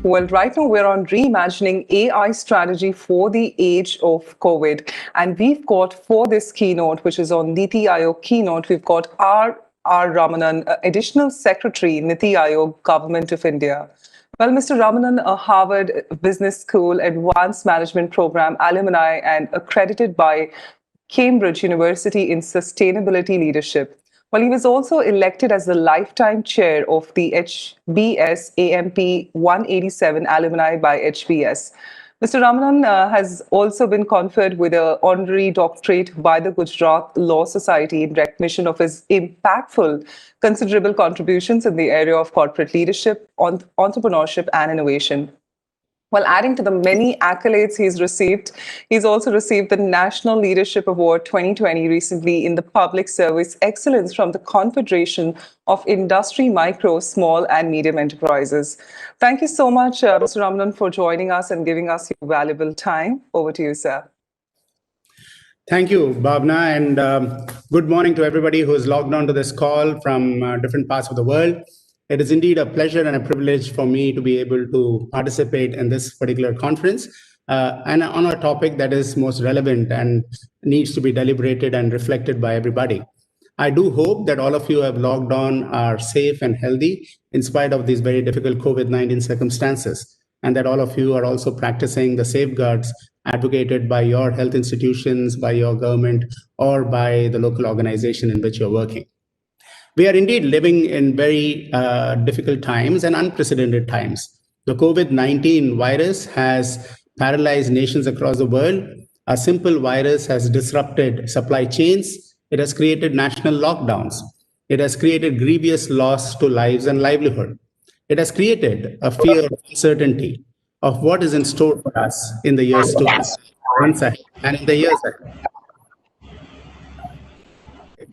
Well, right now we're on reimagining AI strategy for the age of COVID. And we've got for this keynote, which is on NITI Aayog keynote, we've got R. Ramanan, Additional Secretary, NITI Aayog, Government of India. Well, Mr. Ramanan, a Harvard Business School Advanced Management Program alumni and accredited by Cambridge University in Sustainability Leadership. Well, he was also elected as the lifetime chair of the HBS AMP 187 alumni by HBS. Mr. Ramanan has also been conferred with an honorary doctorate by the Gujarat Law Society in recognition of his impactful, considerable contributions in the area of corporate leadership, entrepreneurship, and innovation. Well, adding to the many accolades he's received, he's also received the National Leadership Award 2020 recently in the Public Service Excellence from the Confederation of Industry Micro, Small and Medium Enterprises. Thank you so much, Mr. Ramanan, for joining us and giving us your valuable time. Over to you, sir. Thank you, Bhavna, and good morning to everybody who is logged on to this call from different parts of the world. It is indeed a pleasure and a privilege for me to be able to participate in this particular conference and on a topic that is most relevant and needs to be deliberated and reflected by everybody. I do hope that all of you have logged on are safe and healthy in spite of these very difficult COVID-19 circumstances, and that all of you are also practicing the safeguards advocated by your health institutions, by your government, or by the local organization in which you're working. We are indeed living in very difficult times and unprecedented times. The COVID-19 virus has paralyzed nations across the world. A simple virus has disrupted supply chains. It has created national lockdowns. It has created grievous loss to lives and livelihood. It has created a fear of uncertainty of what is in store for us in the years to come, months ahead, and in the years ahead.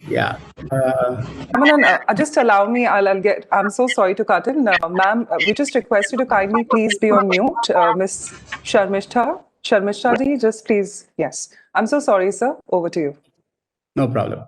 Yeah. Ramanan, just allow me, I'm so sorry to cut in. Ma'am, we just request you to kindly please be on mute. Miss Sharmishta ji, just please, yes. I'm so sorry, sir. Over to you. No problem.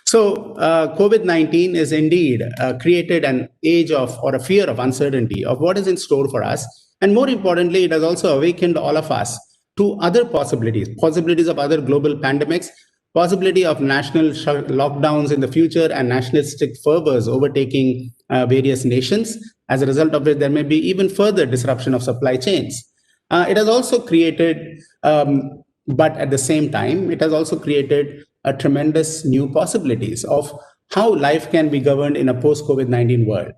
So COVID-19 is indeed created an age of, or a fear of uncertainty of what is in store for us. And more importantly, it has also awakened all of us to other possibilities of other global pandemics, possibility of national lockdowns in the future and nationalistic fervors overtaking various nations, as a result of which there may be even further disruption of supply chains. It has also created, but at the same time, it has also created a tremendous new possibilities of how life can be governed in a post-COVID-19 world.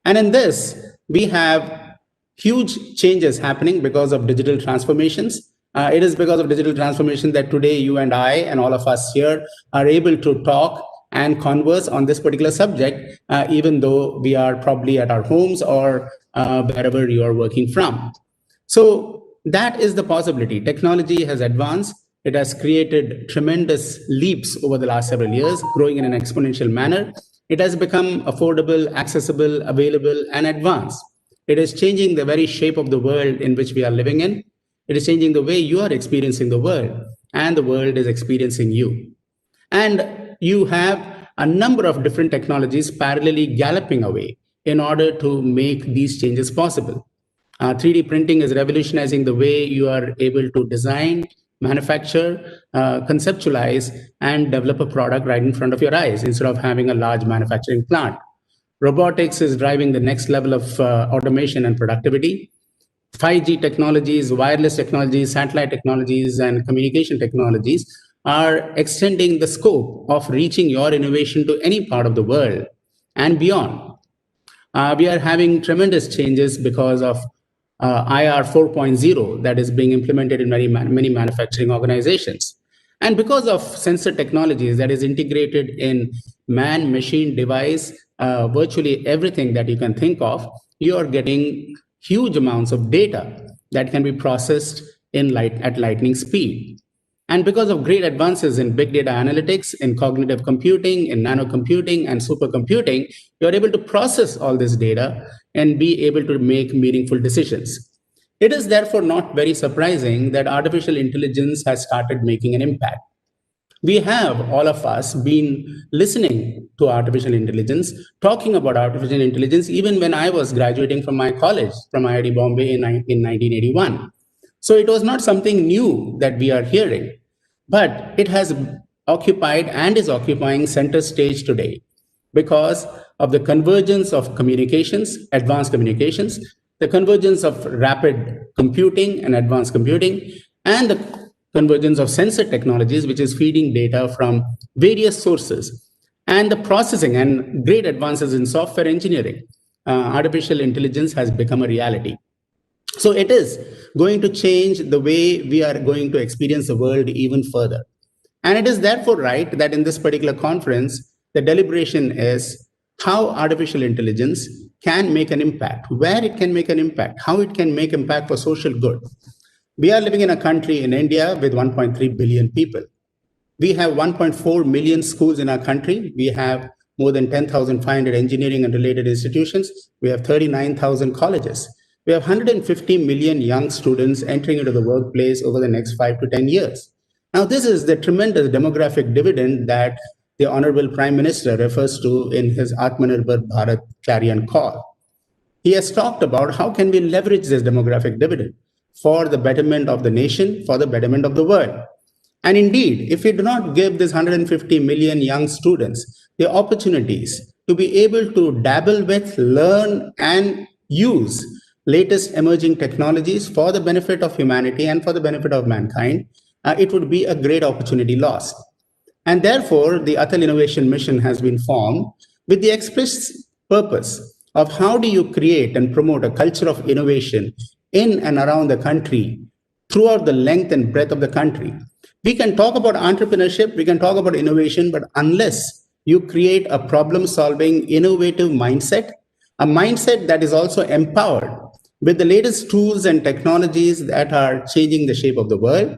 And in this, we have huge changes happening because of digital transformations. It is because of digital transformation that today you and I and all of us here are able to talk and converse on this particular subject, even though we are probably at our homes or wherever you are working from. So that is the possibility. Technology has advanced. It has created tremendous leaps over the last several years, growing in an exponential manner. It has become affordable, accessible, available, and advanced. It is changing the very shape of the world in which we are living in. It is changing the way you are experiencing the world, and the world is experiencing you. And you have a number of different technologies parallelly galloping away in order to make these changes possible. 3D printing is revolutionizing the way you are able to design, manufacture, conceptualize, and develop a product right in front of your eyes instead of having a large manufacturing plant. Robotics is driving the next level of automation and productivity. 5G technologies, wireless technologies, satellite technologies, and communication technologies are extending the scope of reaching your innovation to any part of the world and beyond. We are having tremendous changes because of IR 4.0 that is being implemented in many manufacturing organizations. And because of sensor technologies that is integrated in man-machine device, virtually everything that you can think of, you are getting huge amounts of data that can be processed at lightning speed. And because of great advances in big data analytics, in cognitive computing, in nanocomputing, and supercomputing, you're able to process all this data and be able to make meaningful decisions. It is therefore not very surprising that artificial intelligence has started making an impact. We have, all of us, been listening to artificial intelligence, talking about artificial intelligence, even when I was graduating from my college, from IIT Bombay in 1981. So it was not something new that we are hearing, but it has occupied and is occupying center stage today because of the convergence of communications, advanced communications, the convergence of rapid computing and advanced computing, and the convergence of sensor technologies, which is feeding data from various sources, and the processing and great advances in software engineering. Artificial intelligence has become a reality. So it is going to change the way we are going to experience the world even further. And it is therefore right that in this particular conference, the deliberation is how artificial intelligence can make an impact, where it can make an impact, how it can make impact for social good. We are living in a country in India with 1.3 billion people. We have 1.4 million schools in our country. We have more than 10,500 engineering and related institutions. We have 39,000 colleges. We have 150 million young students entering into the workplace over the next 5 to 10 years. Now, this is the tremendous demographic dividend that the Honorable Prime Minister refers to in his Atmanirbhar Bharat clarion call. He has talked about how can we leverage this demographic dividend for the betterment of the nation, for the betterment of the world. And indeed, if we do not give this 150 million young students the opportunities to be able to dabble with, learn, and use latest emerging technologies for the benefit of humanity and for the benefit of mankind, it would be a great opportunity lost. And therefore, the Atal Innovation Mission has been formed with the explicit purpose of how do you create and promote a culture of innovation in and around the country, throughout the length and breadth of the country. We can talk about entrepreneurship, we can talk about innovation, but unless you create a problem-solving, innovative mindset, a mindset that is also empowered with the latest tools and technologies that are changing the shape of the world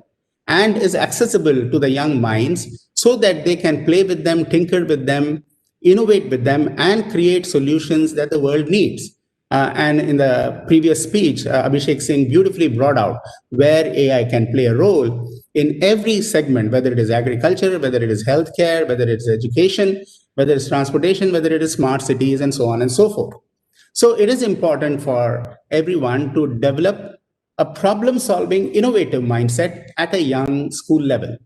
and is accessible to the young minds so that they can play with them, tinker with them, innovate with them, and create solutions that the world needs. And in the previous speech, Abhishek Singh beautifully brought out where AI can play a role in every segment, whether it is agriculture, whether it is healthcare, whether it's education, whether it's transportation, whether it is smart cities, and so on and so forth. So it is important for everyone to develop a problem-solving, innovative mindset at a young school level.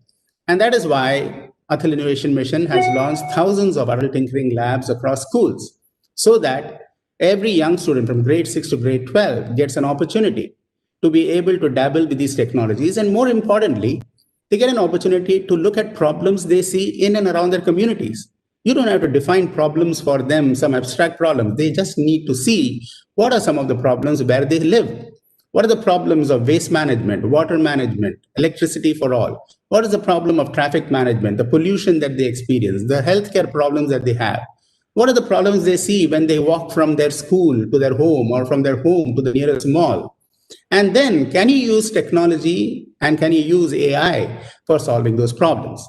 And that is why Atal Innovation Mission has launched thousands of adult tinkering labs across schools so that every young student from grade 6 to grade 12 gets an opportunity to be able to dabble with these technologies. And more importantly, they get an opportunity to look at problems they see in and around their communities. You don't have to define problems for them, some abstract problems. They just need to see what are some of the problems where they live. What are the problems of waste management, water management, electricity for all? What is the problem of traffic management, the pollution that they experience, the healthcare problems that they have? What are the problems they see when they walk from their school to their home or from their home to the nearest mall? And then can you use technology and can you use AI for solving those problems?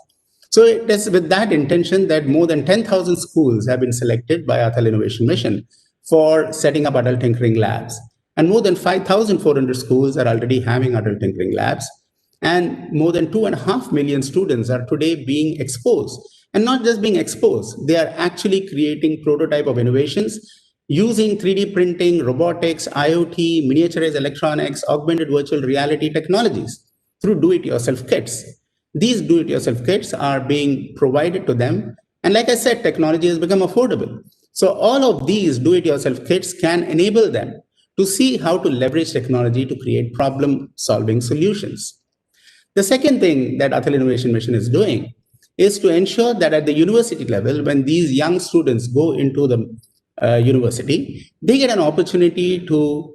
So it is with that intention that more than 10,000 schools have been selected by Atal Innovation Mission for setting up adult tinkering labs. And more than 5,400 schools are already having adult tinkering labs. And more than 2.5 million students are today being exposed. And not just being exposed, they are actually creating prototype of innovations using 3D printing, robotics, IoT, miniaturized electronics, augmented virtual reality technologies through do-it-yourself kits. These do-it-yourself kits are being provided to them. And like I said, technology has become affordable. So all of these do-it-yourself kits can enable them to see how to leverage technology to create problem-solving solutions. The second thing that Atal Innovation Mission is doing is to ensure that at the university level, when these young students go into the university, they get an opportunity to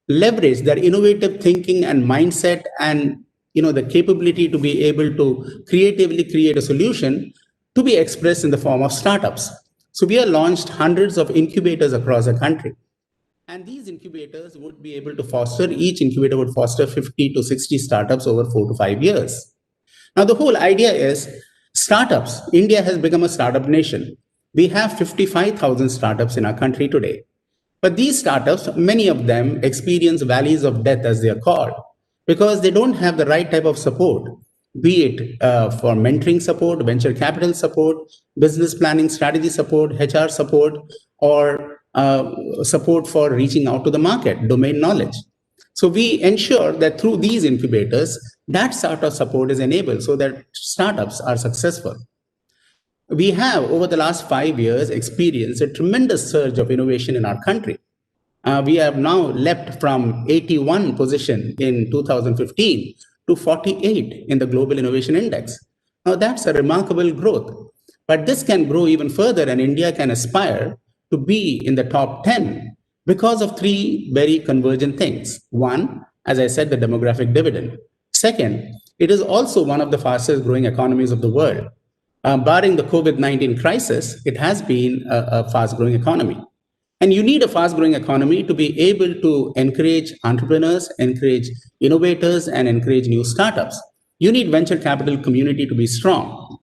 leverage their innovative thinking and mindset and the capability to be able to creatively create a solution to be expressed in the form of startups. So we have launched hundreds of incubators across the country. And these incubators would be able to foster, each incubator would foster 50 to 60 startups over 4 to 5 years. Now, the whole idea is startups. India has become a startup nation. We have 55,000 startups in our country today. But these startups, many of them experience valleys of death, as they are called, because they don't have the right type of support. be it for mentoring support, venture capital support, business planning, strategy support, HR support, or support for reaching out to the market, domain knowledge. So we ensure that through these incubators, that sort of support is enabled so that startups are successful. We have, over the last 5 years, experienced a tremendous surge of innovation in our country. We have now leapt from 81 position in 2015 to 48 in the Global Innovation Index. Now, that's a remarkable growth. But this can grow even further, and India can aspire to be in the top 10 because of three very convergent things. One, as I said, the demographic dividend. Second, it is also one of the fastest growing economies of the world. Barring the COVID-19 crisis, it has been a fast growing economy. And you need a fast growing economy to be able to encourage entrepreneurs, encourage innovators, and encourage new startups. You need venture capital community to be strong.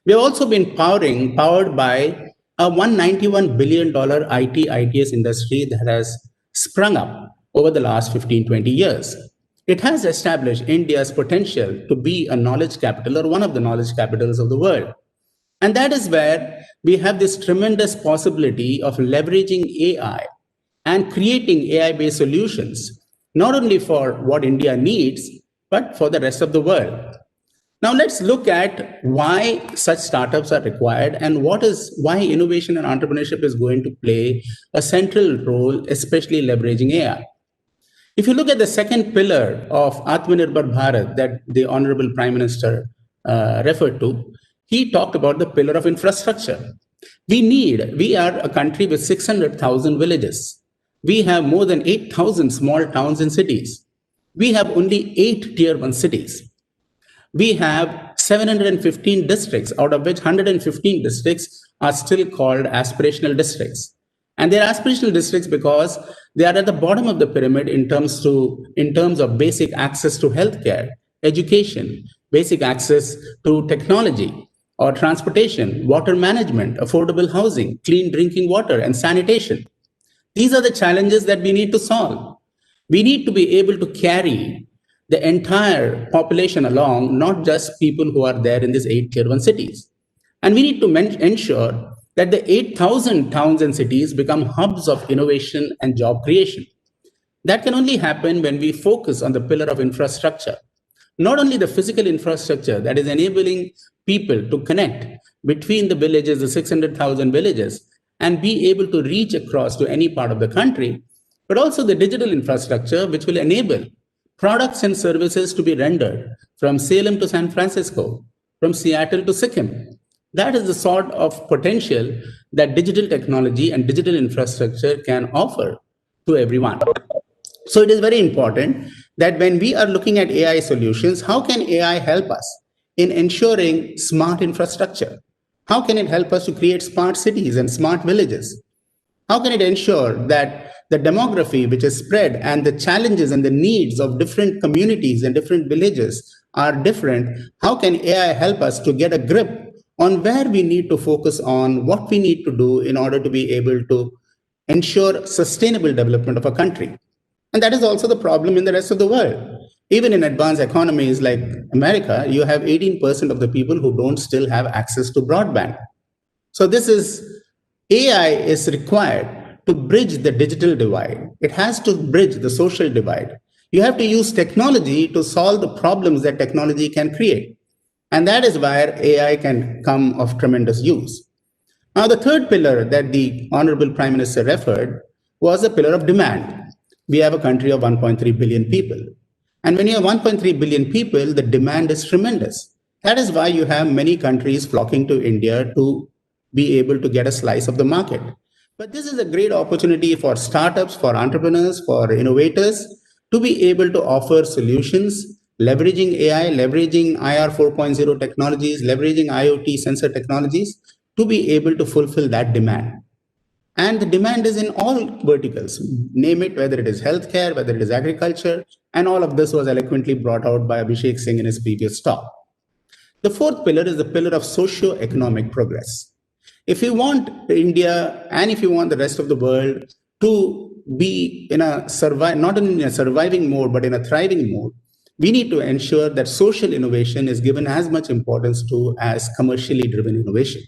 We have also been powered by a $191 billion IT ITS industry that has sprung up over the last 15, 20 years. It has established India's potential to be a knowledge capital or one of the knowledge capitals of the world. And that is where we have this tremendous possibility of leveraging AI and creating AI based solutions, not only for what India needs, but for the rest of the world. Now let's look at why such startups are required and why innovation and entrepreneurship is going to play a central role, especially leveraging AI. If you look at the second pillar of Atmanirbhar Bharat that the Honorable Prime Minister referred to, he talked about the pillar of infrastructure. We are a country with 600,000 villages. We have more than 8,000 small towns and cities. We have only 8 tier 1 cities. We have 715 districts, out of which 115 districts are still called aspirational districts. And they're aspirational districts because they are at the bottom of the pyramid in terms of basic access to healthcare, education, basic access to technology or transportation, water management, affordable housing, clean drinking water, and sanitation. These are the challenges that we need to solve. We need to be able to carry the entire population along, not just people who are there in these 8 tier 1 cities. And we need to ensure that the 8,000 towns and cities become hubs of innovation and job creation. That can only happen when we focus on the pillar of infrastructure. Not only the physical infrastructure that is enabling people to connect between the villages, the 600,000 villages, and be able to reach across to any part of the country, but also the digital infrastructure, which will enable products and services to be rendered from Salem to San Francisco, from Seattle to Sikkim. That is the sort of potential that digital technology and digital infrastructure can offer to everyone. So it is very important that when we are looking at AI solutions, how can AI help us in ensuring smart infrastructure? How can it help us to create smart cities and smart villages? How can it ensure that the demography which is spread and the challenges and the needs of different communities and different villages are different? How can AI help us to get a grip on where we need to focus on, what we need to do in order to be able to ensure sustainable development of a country? And that is also the problem in the rest of the world. Even in advanced economies like America, you have 18% of the people who don't still have access to broadband. So AI is required to bridge the digital divide. It has to bridge the social divide. You have to use technology to solve the problems that technology can create. And that is where AI can come of tremendous use. Now, the third pillar that the Honorable Prime Minister referred was the pillar of demand. We have a country of 1.3 billion people. And when you have 1.3 billion people, the demand is tremendous. That is why you have many countries flocking to India to be able to get a slice of the market. But this is a great opportunity for startups, for entrepreneurs, for innovators to be able to offer solutions, leveraging AI, leveraging IR 4.0 technologies, leveraging IoT sensor technologies to be able to fulfill that demand. And the demand is in all verticals, name it, whether it is healthcare, whether it is agriculture, and all of this was eloquently brought out by Abhishek Singh in his previous talk. The fourth pillar is the pillar of socio-economic progress. If you want India and if you want the rest of the world to be in not only in a surviving mode, but in a thriving mode, we need to ensure that social innovation is given as much importance to as commercially driven innovation.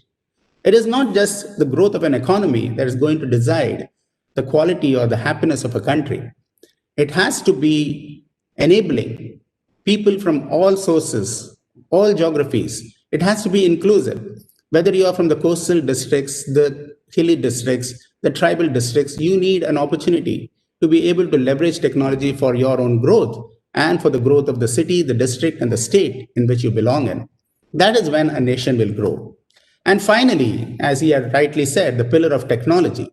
It is not just the growth of an economy that is going to decide the quality or the happiness of a country. It has to be enabling people from all sources, all geographies. It has to be inclusive. Whether you are from the coastal districts, the hilly districts, the tribal districts, you need an opportunity to be able to leverage technology for your own growth and for the growth of the city, the district, and the state in which you belong in. That is when a nation will grow. And finally, as he had rightly said, the pillar of technology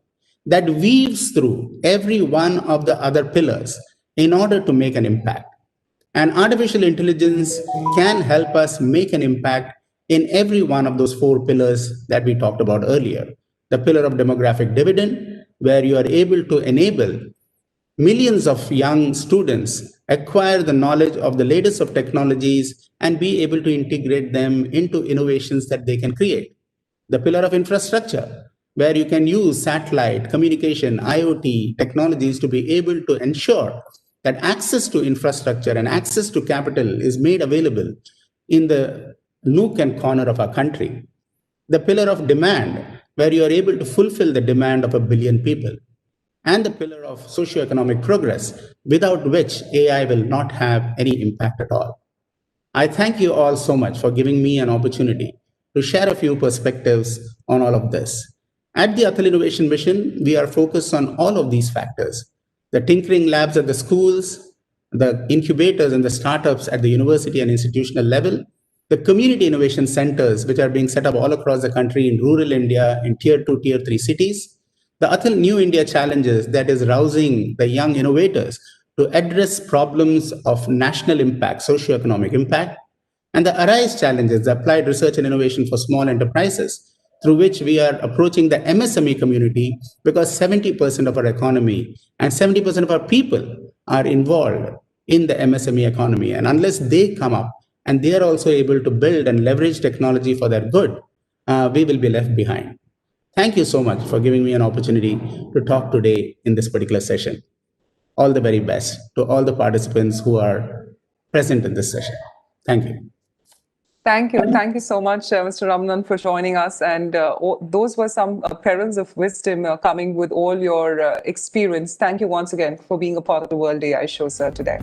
that weaves through every one of the other pillars in order to make an impact. And artificial intelligence can help us make an impact in every one of those four pillars that we talked about earlier. The pillar of demographic dividend, where you are able to enable millions of young students acquire the knowledge of the latest of technologies and be able to integrate them into innovations that they can create. The pillar of infrastructure, where you can use satellite, communication, IoT technologies to be able to ensure that access to infrastructure and access to capital is made available in the nook and corner of our country. The pillar of demand, where you are able to fulfill the demand of a billion people. And the pillar of socioeconomic progress, without which AI will not have any impact at all. I thank you all so much for giving me an opportunity to share a few perspectives on all of this. At the Atal Innovation Mission, we are focused on all of these factors: the tinkering labs at the schools, the incubators and the startups at the university and institutional level, the community innovation centers, which are being set up all across the country in rural India, in tier 2, tier 3 cities, the Atal New India challenges that is rousing the young innovators to address problems of national impact, socioeconomic impact, and the Arise challenges, the applied research and innovation for small enterprises, through which we are approaching the MSME community, because 70% of our economy and 70% of our people are involved in the MSME economy. And unless they come up and they are also able to build and leverage technology for their good, we will be left behind. Thank you so much for giving me an opportunity to talk today in this particular session. All the very best to all the participants who are present in this session. Thank you. Thank you. Thank you so much, Mr. Ramanan, for joining us. And those were some pearls of wisdom coming with all your experience. Thank you once again for being a part of the World AI Show, sir, today.